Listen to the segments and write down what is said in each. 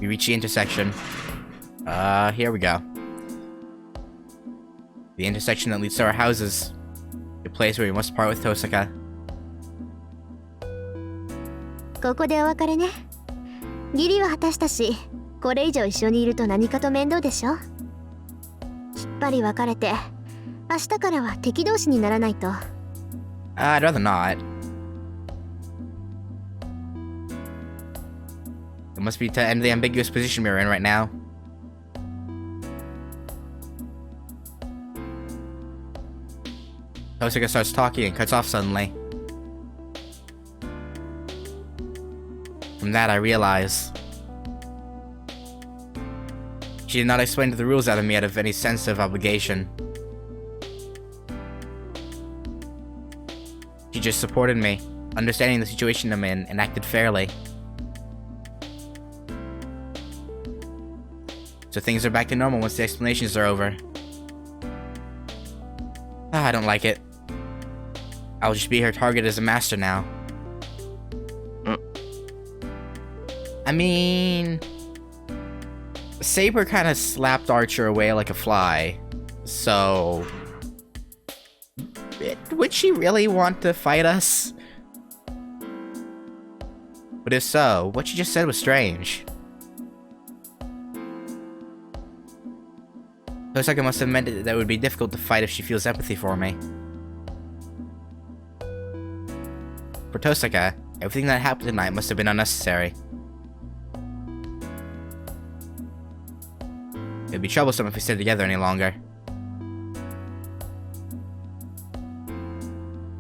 We reach the intersection. Here we go. The intersection that leads to our houses. The place where we must part with Tosaka. ここでお別れね。義理は果たしたし、これ以上一緒にいると何かと面倒でしょ。きっぱり別れて、明日からは敵同士にならないと。I'd rather not. It must be to end the ambiguous position we're in right now. Tosaka starts talking and cuts off suddenly. From that, I realize she did not explain the rules out of me out of any sense of obligation. She just supported me, understanding the situation I'm in, and acted fairly. So things are back to normal once the explanations are over. I don't like it. I'll just be her target as a master now. I mean, Saber kind of slapped Archer away like a fly, so would she really want to fight us? But if so, what she just said was strange. Tosaka must have meant that it would be difficult to fight if she feels empathy for me. For Tosaka, everything that happened tonight must have been unnecessary. It would be troublesome if we stayed together any longer.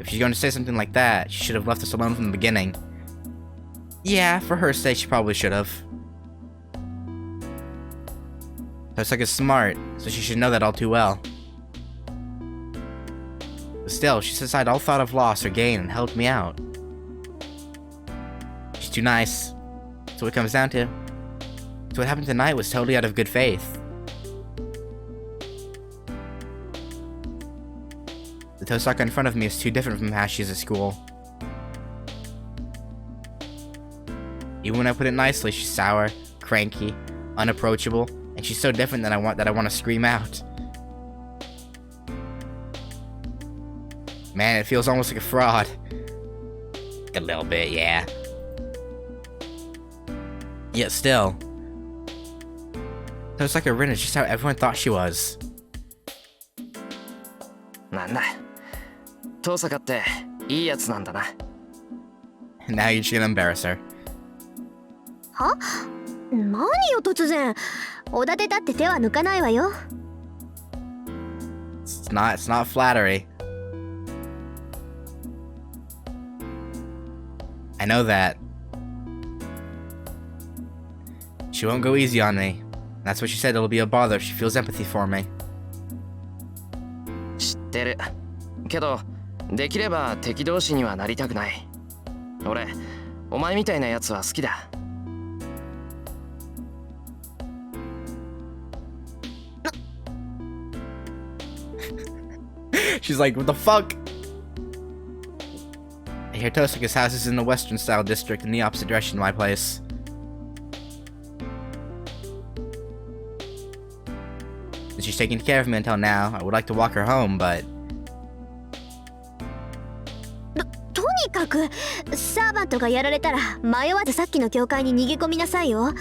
If she's going to say something like that, she should have left us alone from the beginning. Yeah, for her sake, she probably should have. Tosaka's smart, so she should know that all too well. But still, she set aside all thought of loss or gain and helped me out. She's too nice. That's what it comes down to. So what happened tonight was totally out of good faith. The Tosaka in front of me is too different from how she is at school. Even when I put it nicely, she's sour, cranky, unapproachable, and she's so different that I want to scream out. Man, it feels almost like a fraud. A little bit, yeah. Yet still, Tosaka Rin is just how everyone thought she was. なんだ、Tosakaっていいやつなんだな。 Now you're just gonna embarrass her. は？何よ突然。おだてだって手は抜かないわよ。It's not flattery. I know that. She won't go easy on me. That's what she said, it'll be a bother if she feels empathy for me. 知ってる。けど、できれば敵同士にはなりたくない。俺、お前みたいなやつは好きだ。She's like, what the fuck? I hear Tosaka's house is in the western style district in the opposite direction to my place. Since she's taking care of me until now, I would like to walk her home, but... とにかくサーバントがやられたら迷わずさっきの教会に逃げ込みなさいよ。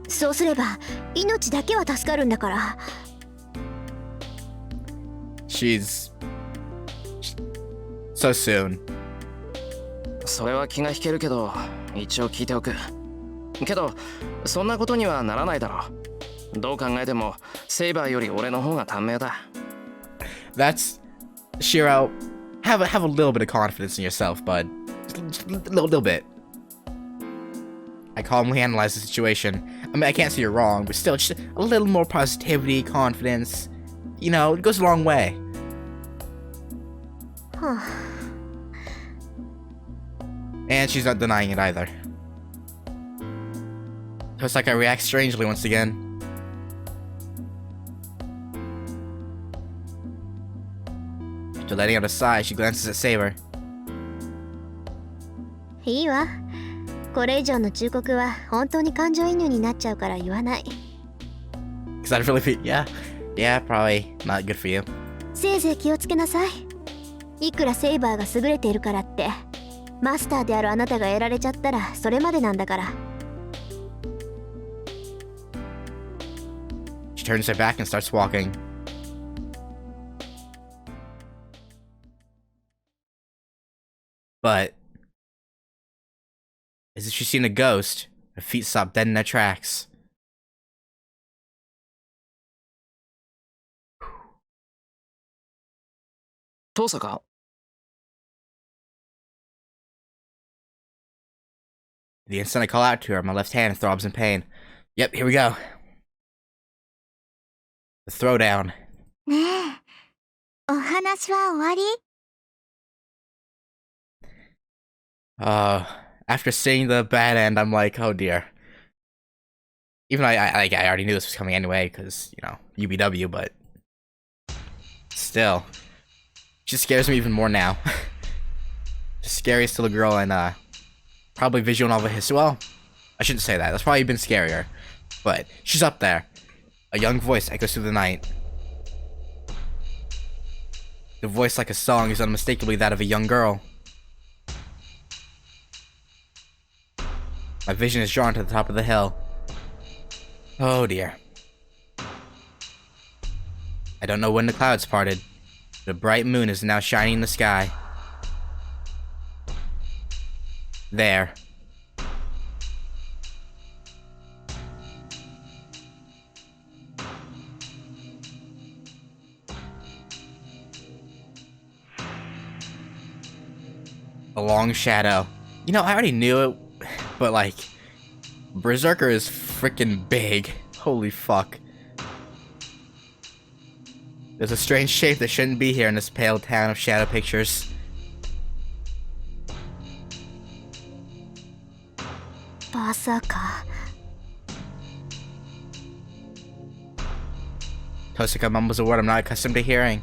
そうすれば命だけは助かるんだから。She's... so soon. それは気が引けるけど、一応聞いておく。けど、そんなことにはならないだろう。どう考えても、セイバーより俺の方が短命だ。That's... Shiro, have a little bit of confidence in yourself, bud. Just a little bit. I calmly analyze the situation. I mean, I can't say you're wrong, but still, just a little more positivity, confidence. You know, it goes a long way. And she's not denying it either. Tosaka reacts strangely once again. After letting out a sigh, she glances at Saber. いいわ。これ以上の忠告は本当に感情移入になっちゃうから言わない。 Cause I'd really be, yeah, probably not good for you. せいぜい気をつけなさい。いくらセイバーが優れているからってマスターであるあなたがやられちゃったらそれまでなんだから。 She turns her back and starts walking. But as if she's seen a ghost, her feet stop dead in their tracks. Tosaka? The instant I call out to her, my left hand throbs in pain. Yep, here we go. The throwdown. ねえ、お話は終わり？ After seeing the bad end, I'm like, oh dear. Even though I already knew this was coming anyway, because, you know, UBW, but still. She scares me even more now. Scariest little girl in, probably visual novel history. Well, I shouldn't say that. That's probably been scarier. But she's up there. A young voice echoes through the night. The voice, like a song, is unmistakably that of a young girl. My vision is drawn to the top of the hill. Oh dear. I don't know when the clouds parted. The bright moon is now shining in the sky. There. A long shadow. You know, I already knew it, but like, Berserker is freaking big. Holy fuck. There's a strange shape that shouldn't be here in this pale town of shadow pictures. Basaka. Tosaka mumbles a word I'm not accustomed to hearing.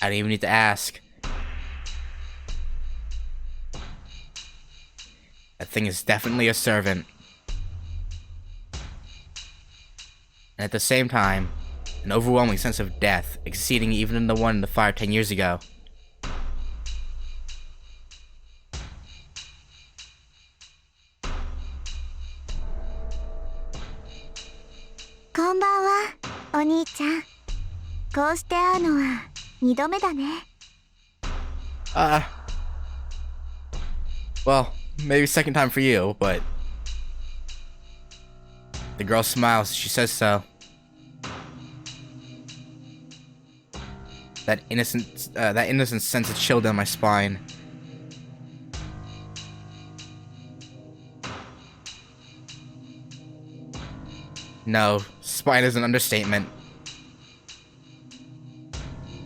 I didn't even need to ask. That thing is definitely a servant. And at the same time, an overwhelming sense of death, exceeding even the one in the fire 10 years ago. Konbanwa, Oni-chan. こうして会うのは2度目だね。Well, maybe second time for you, but the girl smiles as she says so. That innocent sense of chill down my spine. No, spine is an understatement.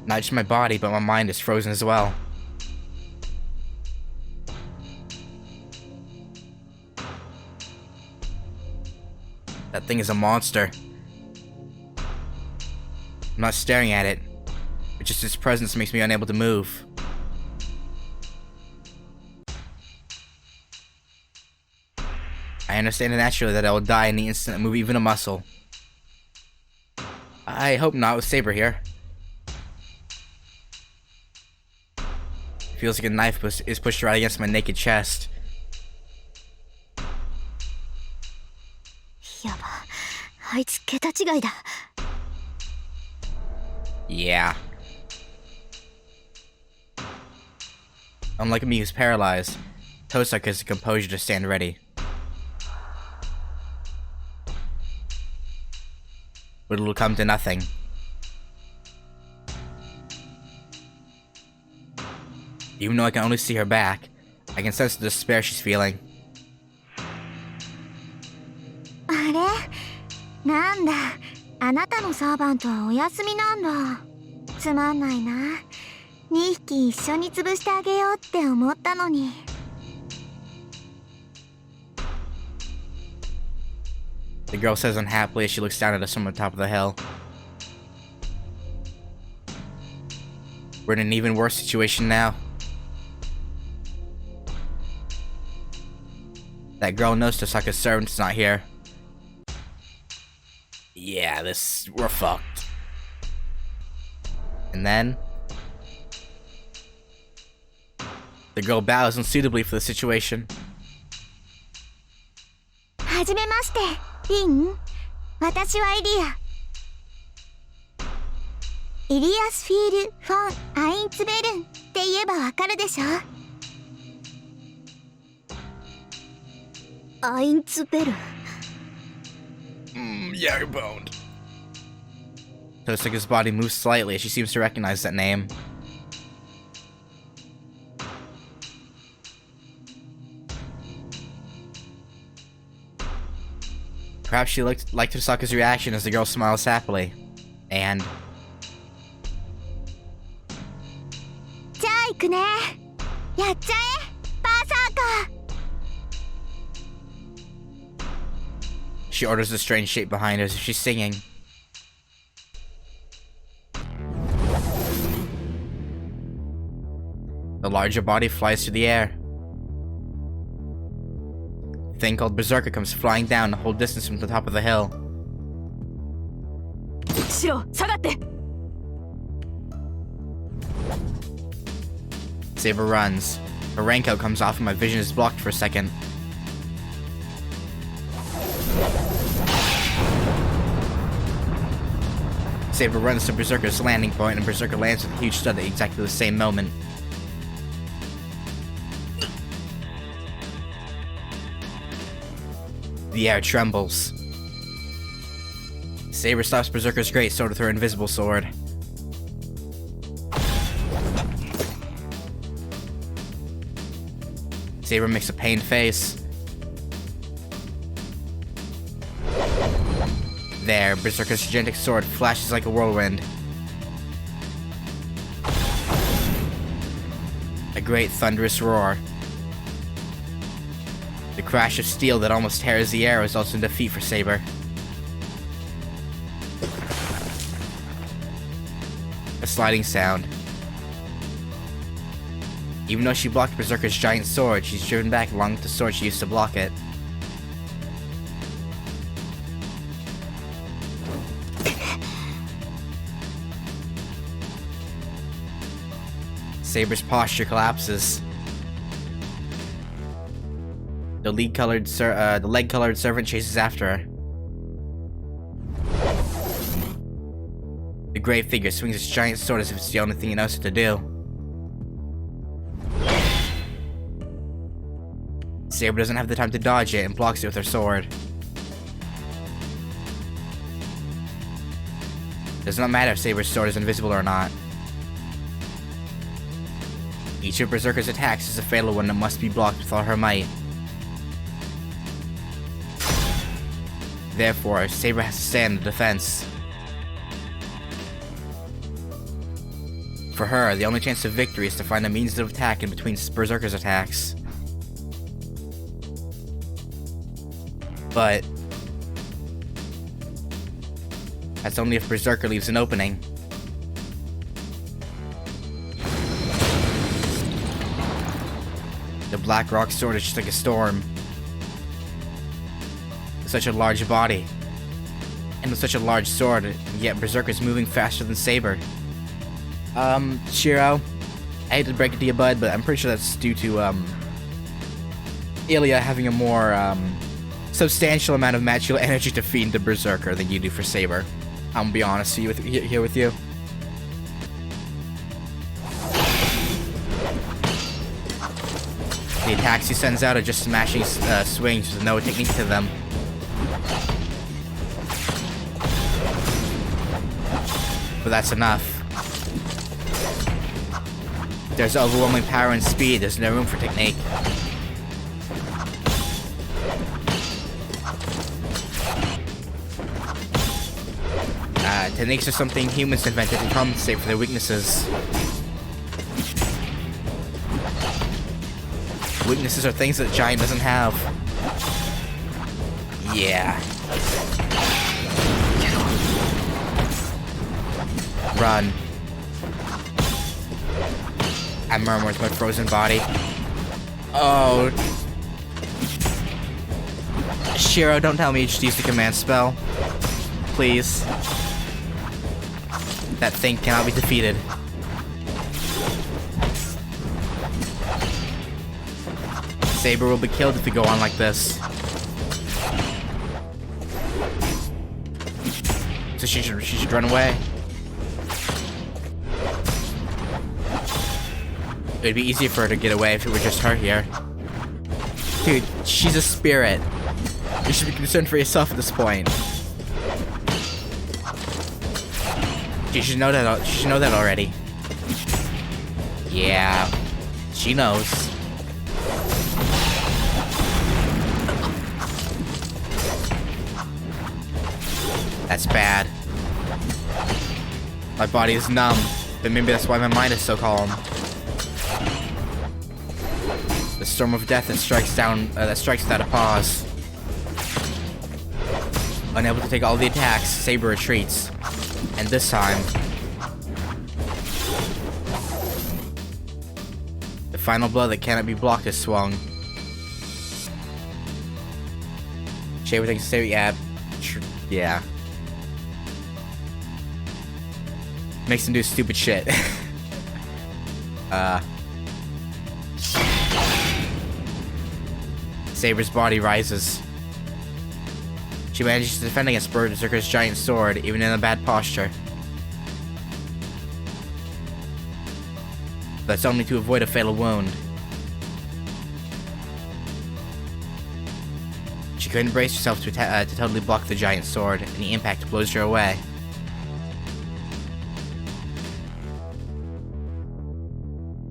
Not just my body, but my mind is frozen as well. That thing is a monster. I'm not staring at it, but just its presence makes me unable to move. I understand naturally that I will die in the instant I move even a muscle. I hope not with Saber here. It feels like a knife is pushed right against my naked chest. やば、あいつ桁違いだ。Yeah. Unlike me who's paralyzed, Tosaka has the composure to stand ready. But it'll come to nothing. Even though I can only see her back, I can sense the despair she's feeling. あれ？なんだ、あなたのサーバントはお休みなんだ。つまんないな。2匹一緒に潰してあげようって思ったのに。The girl says unhappily as she looks down at us from the top of the hill. We're in an even worse situation now. That girl knows Tosaka's servant's not here. Yeah, we're fucked. And then the girl bows unsuitably for the situation. はじめまして、リン。私はイリア。イリアスフィール・フォン・アインツベルンって言えばわかるでしょ。アインツベルン。Yeah, you're boned. Tosaka's body moves slightly as she seems to recognize that name. Perhaps she liked Tosaka's reaction as the girl smiles happily. And... じゃあ行くね。やっちゃえ、バーサーカー。She orders a strange shape behind her as if she's singing. The larger body flies through the air. The thing called Berserker comes flying down the whole distance from the top of the hill. シロ、下がって。Saber runs. Her raincoat comes off and my vision is blocked for a second. Saber runs to Berserker's landing point and Berserker lands with a huge stud at exactly the same moment. The air trembles. Saber stops Berserker's great sword with her invisible sword. Saber makes a pained face. There, Berserker's gigantic sword flashes like a whirlwind. A great thunderous roar. The crash of steel that almost tears the air results in defeat for Saber. A sliding sound. Even though she blocked Berserker's giant sword, she's driven back along with the sword she used to block it. Saber's posture collapses. The leg-colored servant chases after her. The great figure swings its giant sword as if it's the only thing it knows what to do. Saber doesn't have the time to dodge it and blocks it with her sword. Does not matter if Saber's sword is invisible or not. Each of Berserker's attacks is a fatal one that must be blocked with all her might. Therefore, Saber has to stand the defense. For her, the only chance of victory is to find a means of attack in between Berserker's attacks. But that's only if Berserker leaves an opening. The Black Rock sword is just like a storm. With such a large body. And with such a large sword, yet Berserker's moving faster than Saber. Shiro, I hate to break it to you, bud, but I'm pretty sure that's due to, Ilya having a more, substantial amount of magical energy to feed the Berserker than you do for Saber. I'm gonna be honest here with you. The attacks he sends out are just smashing swings with no technique to them. But that's enough. There's overwhelming power and speed, there's no room for technique. Techniques are something humans invented to compensate for their weaknesses. Weaknesses are things that Giant doesn't have. Yeah. Run. I murmur with my frozen body. Oh. Shiro, don't tell me you just used the command spell. Please. That thing cannot be defeated. Saber will be killed if we go on like this. So she should run away. It'd be easier for her to get away if it were just her here. Dude, she's a spirit. You should be concerned for yourself at this point. She should know that. She should know that already. Yeah, she knows. That's bad. My body is numb, but maybe that's why my mind is so calm. The storm of death that strikes without a pause. Unable to take all the attacks, Saber retreats. And this time, the final blow that cannot be blocked is swung. Saber thinks Saber, yeah. Makes him do stupid shit. Saber's body rises. She manages to defend against Berserker's giant sword, even in a bad posture. That's only to avoid a fatal wound. She couldn't brace herself to totally block the giant sword, and the impact blows her away.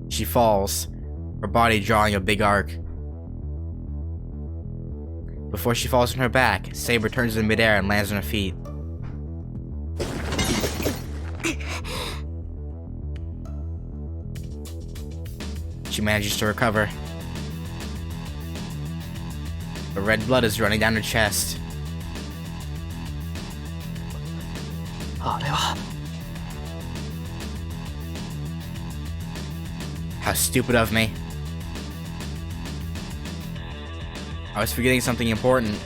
She falls, her body drawing a big arc. Before she falls on her back, Saber turns in midair and lands on her feet. She manages to recover. But red blood is running down her chest. How stupid of me. I was forgetting something important.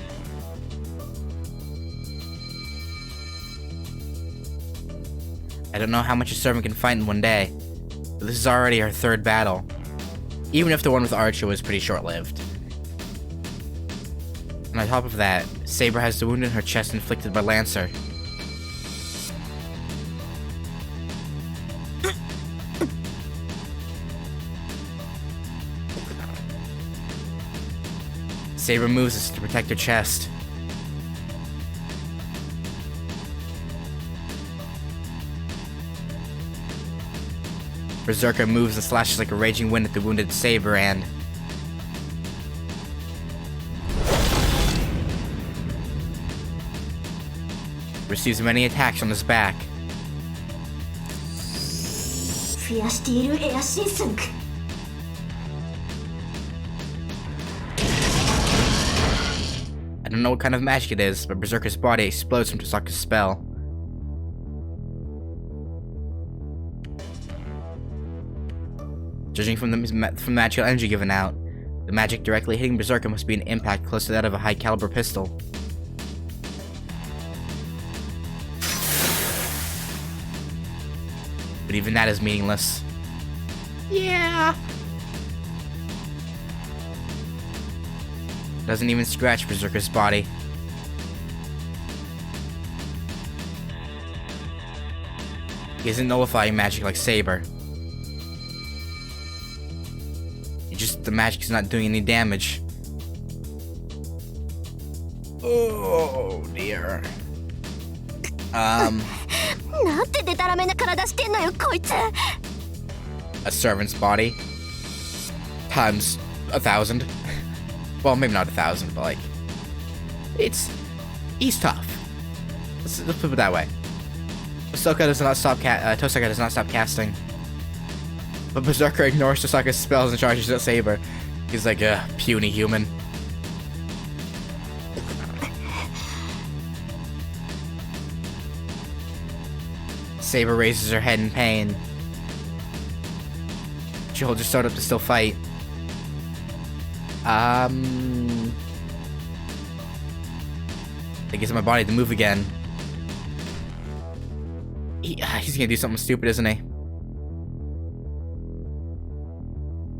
I don't know how much a servant can fight in one day, but this is already her third battle. Even if the one with Archer was pretty short-lived. And on top of that, Saber has the wound in her chest inflicted by Lancer. Saber moves us to protect her chest. Berserker moves and slashes like a raging wind at the wounded Saber and... receives many attacks on his back. I don't know what kind of magic it is, but Berserker's body explodes from Tosaka's spell. Judging from the magical energy given out, the magic directly hitting Berserker must be an impact close to that of a high-caliber pistol. But even that is meaningless. Yeah. Doesn't even scratch Berserker's body. He isn't nullifying magic like Saber. The magic is not doing any damage. Oh dear. A servant's body times 1,000. Well, maybe not 1,000, but like, he's tough. Let's put it that way. Tosaka does not stop casting. But Berserker ignores Tosaka's spells and charges at Saber. He's like a puny human. Saber raises her head in pain. She holds her sword up to still fight. It gives my body to move again. He's gonna do something stupid, isn't he?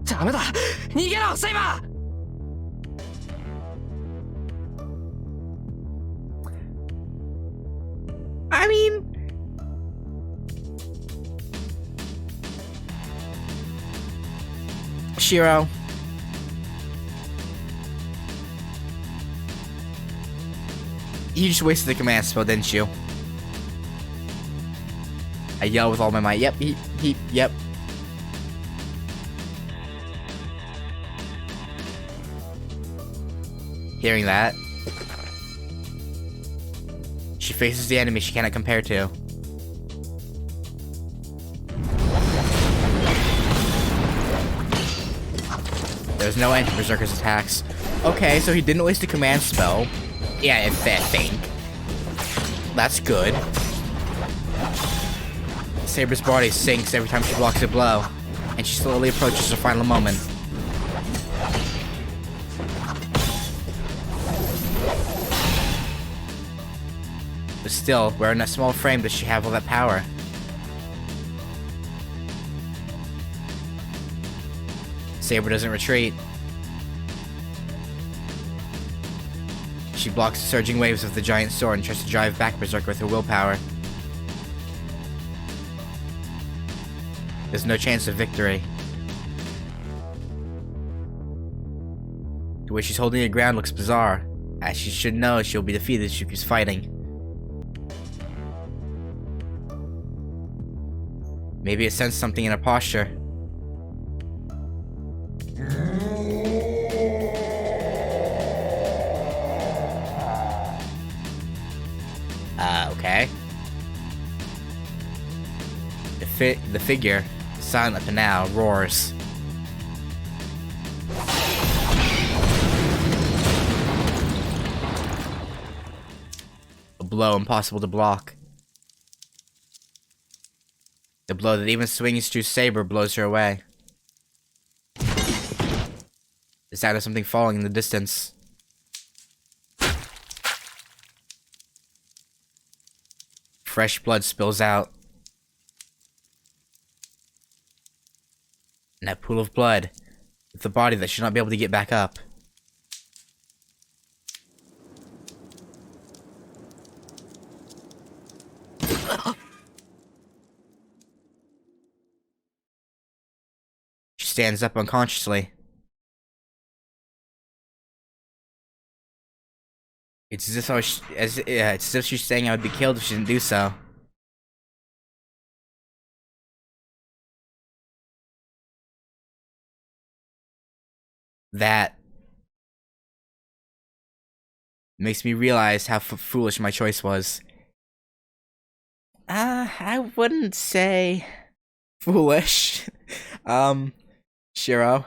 ダメだ逃げろセイバー I mean... Shiro. You just wasted the command spell, didn't you? I yell with all my might. Yep, yep. Hearing that, she faces the enemy she cannot compare to. There's no end to Berserker's attacks. Okay, so he didn't waste a command spell. Yeah, I think. That's good. Saber's body sinks every time she blocks a blow, and she slowly approaches her final moment. But still, where in that small frame does she have all that power? Saber doesn't retreat. She blocks the surging waves of the giant sword and tries to drive back Berserker with her willpower. There's no chance of victory. The way she's holding her ground looks bizarre, as she should know she'll be defeated if she keeps fighting. Maybe it sensed something in her posture. Okay. The figure, silent for now, roars. A blow impossible to block. The blow that even swings through Saber blows her away. The sound of something falling in the distance. Fresh blood spills out. And that pool of blood, with the body that should not be able to get back up. She stands up unconsciously. It's as if it's as if she's saying I would be killed if she didn't do so. That makes me realize how foolish my choice was. I wouldn't say foolish. Shiro.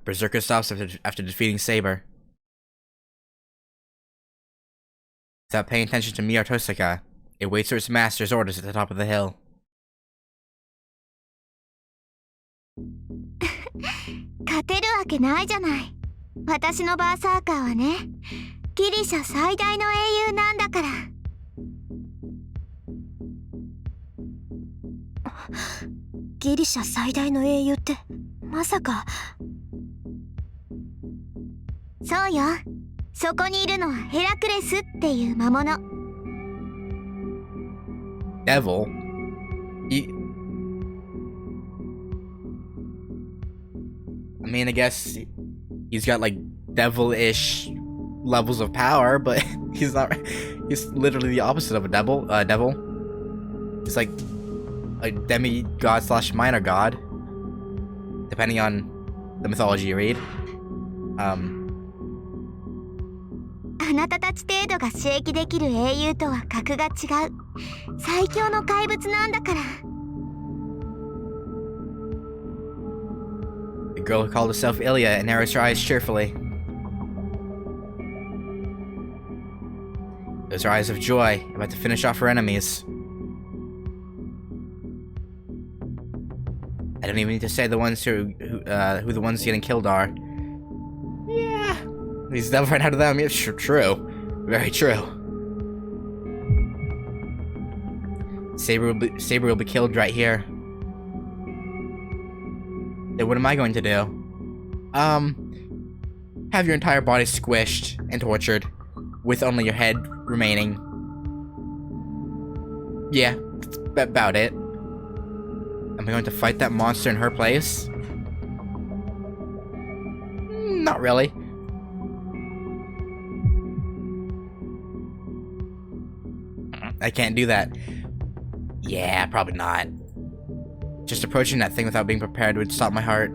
Berserker stops after defeating Saber. Without paying attention to me or Tosaka, it waits for its master's orders at the top of the hill. 勝てるわけないじゃない。私のバーサーカーはね、ギリシャ最大の英雄なんだから。ギリシャ最大の英雄ってまさか。そうよ。そこにいるのはヘラクレスっていう魔物。Devil? I mean, I guess he's got like devilish levels of power, but he's not. He's literally the opposite of a devil. He's like a demigod slash minor god, depending on the mythology you read. あなたたち程度が刺激できる英雄とは格が違う。最強の怪物なんだから。The girl who called herself Ilya narrows her eyes cheerfully. Those are eyes of joy, about to finish off her enemies. I don't even need to say the ones who the ones getting killed are. Yeah, he's never ran out of them. Yeah, true, very true. Saber will be killed right here. Then what am I going to do? Have your entire body squished and tortured, with only your head remaining. Yeah, that's about it. Am I going to fight that monster in her place? Not really. I can't do that. Yeah, probably not. Just approaching that thing without being prepared would stop my heart.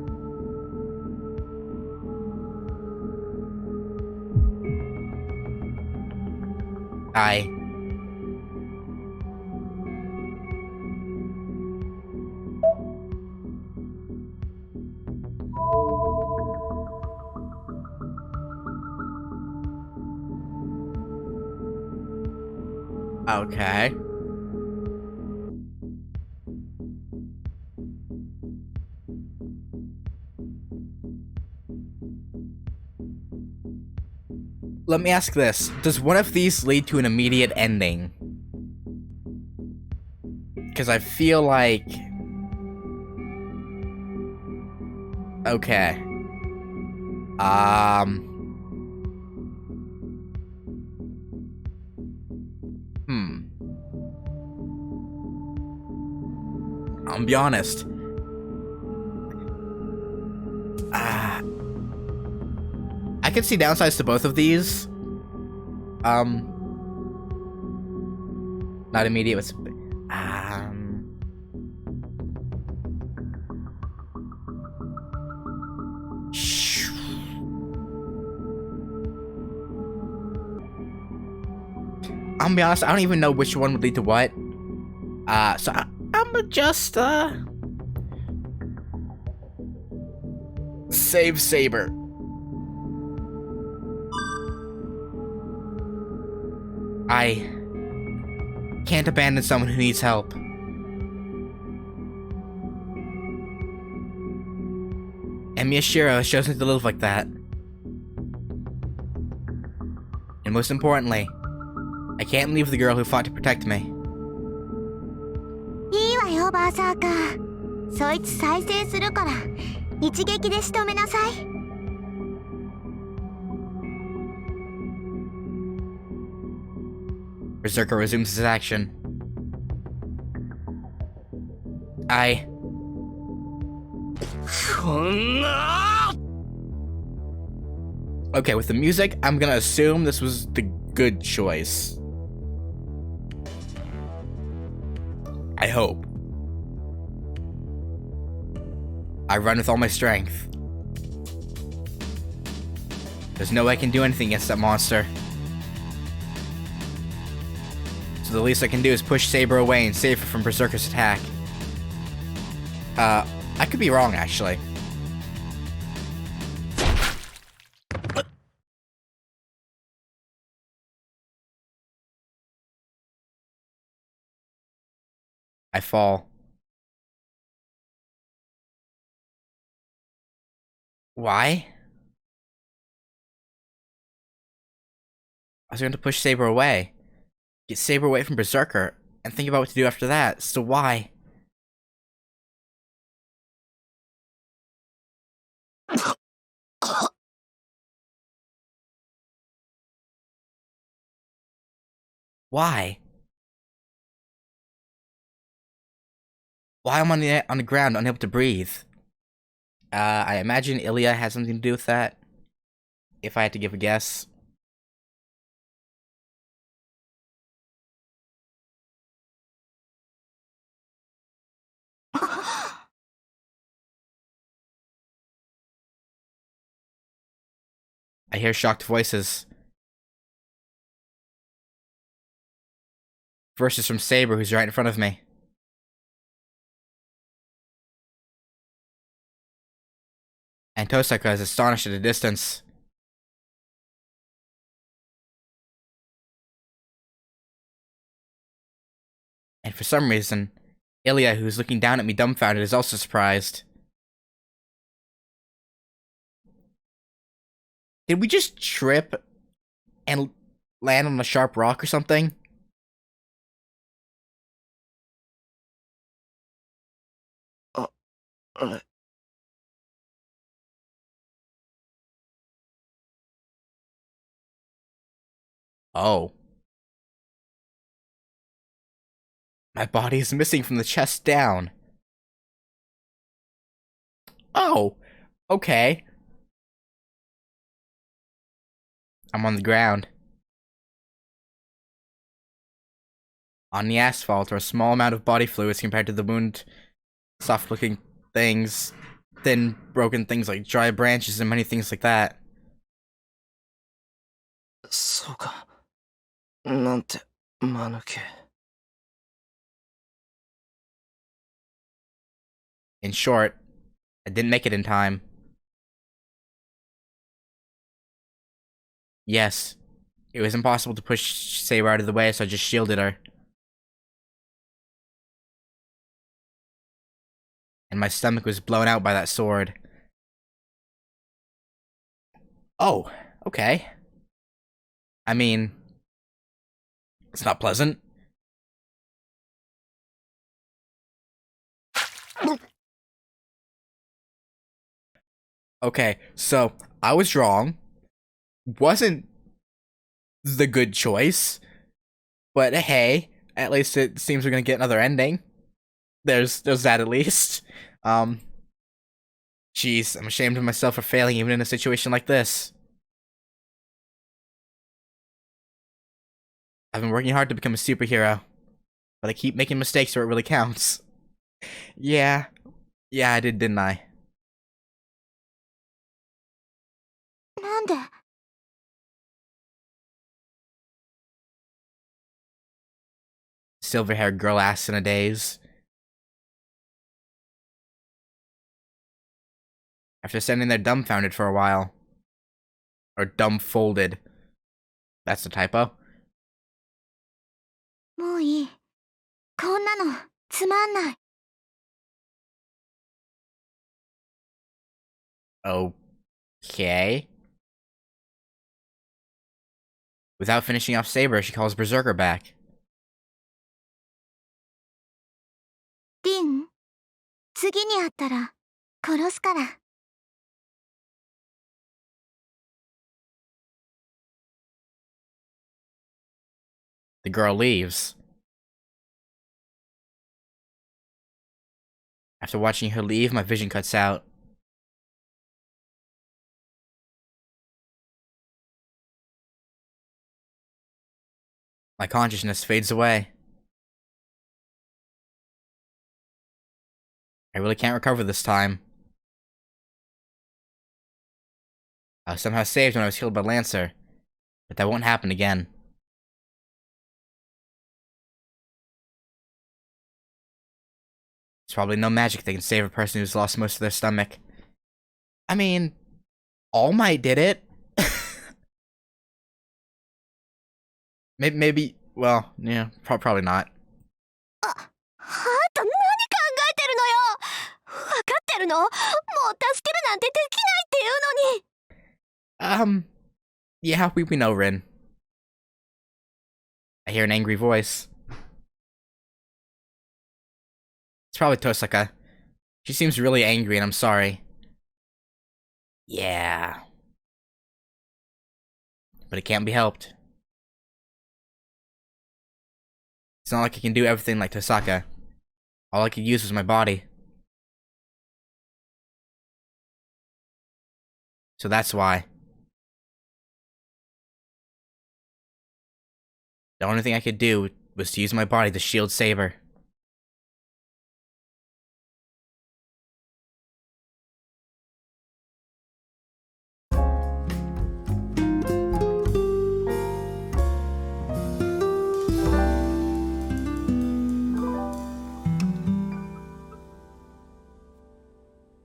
Okay. Let me ask this. Does one of these lead to an immediate ending? Because I feel like... Okay. I'll be honest. I could see downsides to both of these. Not immediate with... I'll be honest, I don't even know which one would lead to what. So I'm gonna just, save Saber. I can't abandon someone who needs help. And Miyashiro has chosen to live like that. And most importantly, I can't leave the girl who fought to protect me. いいわよバーサーカー。そいつ再生するから一撃で仕留めなさい。Berserker resumes his action. Okay, with the music, I'm gonna assume this was the good choice. I hope. I run with all my strength. There's no way I can do anything against that monster. So the least I can do is push Saber away and save her from Berserker's attack. I could be wrong, actually. I fall. Why? I was going to push Saber away. Get Saber away from Berserker, and think about what to do after that. So why? Why? Why am I on the ground, unable to breathe? I imagine Ilya has something to do with that. If I had to give a guess. I hear shocked voices. First is from Saber, who's right in front of me. And Tosaka is astonished at a distance. And for some reason, Ilya, who's looking down at me dumbfounded, is also surprised. Did we just trip and land on a sharp rock or something? Uh, Oh. My body is missing from the chest down. Oh. Okay. I'm on the ground. On the asphalt are a small amount of body fluids compared to the wound. Soft-looking things. Thin, broken things like dry branches and many things like that. そうか。なんて、間抜け。In short, I didn't make it in time. Yes, it was impossible to push Saber out of the way, so I just shielded her. And my stomach was blown out by that sword. Oh, okay. I mean, it's not pleasant. Okay, so I was wrong. Wasn't the good choice. But hey, at least it seems we're gonna get another ending. There's that at least. Um, Jeez, I'm ashamed of myself for failing even in a situation like this. I've been working hard to become a superhero, but I keep making mistakes where it really counts. Yeah, I did, didn't I? なんで Silver-haired girl ass in a daze. After standing there dumbfounded for a while. Or dumbfolded. That's the typo. もういい。こんなのつまんない。 Okay. Without finishing off Saber, she calls Berserker back. リン、次に会ったら殺すから。 The girl leaves. After watching her leave, my vision cuts out. My consciousness fades away. I really can't recover this time. I was somehow saved when I was healed by Lancer, but that won't happen again. There's probably no magic that can save a person who's lost most of their stomach. I mean, All Might did it. maybe, well, yeah, probably not. あんた何考えてるのよ。分かってるの？もう助けるなんてできないっていうのに。Yeah, we know Rin. I hear an angry voice. It's probably Tosaka. She seems really angry and I'm sorry. Yeah. But it can't be helped. It's not like I can do everything like Tosaka. All I could use was my body. So that's why. The only thing I could do was to use my body to shield Saber.